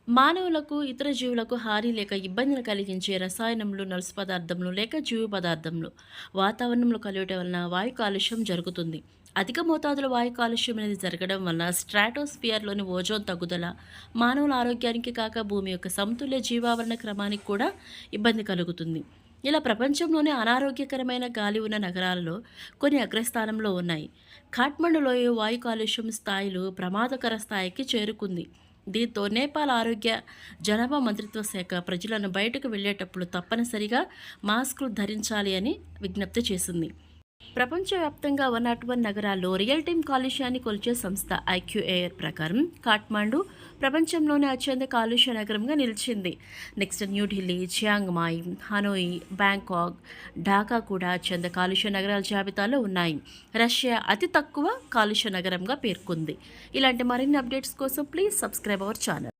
మానవులకు, ఇతర జీవులకు హాని లేక ఇబ్బందిని కలిగించే రసాయనములు, నలుసు పదార్థములు లేక జీవ పదార్థములు వాతావరణంలో కలవటం వలన వాయు కాలుష్యం జరుగుతుంది. అధిక మోతాదులో వాయు కాలుష్యం అనేది జరగడం వలన స్ట్రాటోస్ఫియర్‌లోని ఓజోన్ తగ్గుదల, మానవుల ఆరోగ్యానికి కాక భూమి యొక్క సమతుల్య జీవావరణ క్రమానికి కూడా ఇబ్బంది కలుగుతుంది. ఇలా ప్రపంచంలోనే అనారోగ్యకరమైన గాలి ఉన్న నగరాలలో కొన్ని అగ్రస్థానంలో ఉన్నాయి. ఖాట్మండులో వాయు కాలుష్యం స్థాయిలు ప్రమాదకర స్థాయికి చేరుకుంది. దీంతో నేపాల్ ఆరోగ్య జనాభా మంత్రిత్వ శాఖ ప్రజలను బయటకు వెళ్ళేటప్పుడు తప్పనిసరిగా మాస్కులు ధరించాలి అని విజ్ఞప్తి చేసింది. ప్రపంచవ్యాప్తంగా 101 నగరాల్లో రియల్ టైమ్ కాలుష్యాన్ని కొలిచే సంస్థ ఐక్యూఏఆర్ ప్రకారం కాఠ్మండు ప్రపంచంలోనే అత్యంత కాలుష్య నగరంగా నిలిచింది. Next New Delhi, Chiang Mai, Hanoi, Bangkok, Dhaka కూడా అత్యంత కాలుష్య నగరాల జాబితాలో ఉన్నాయి. రష్యా అతి తక్కువ కాలుష్య నగరంగా పేర్కొంది. ఇలాంటి మరిన్ని అప్డేట్స్ కోసం ప్లీజ్ సబ్స్క్రైబ్ అవర్ ఛానల్.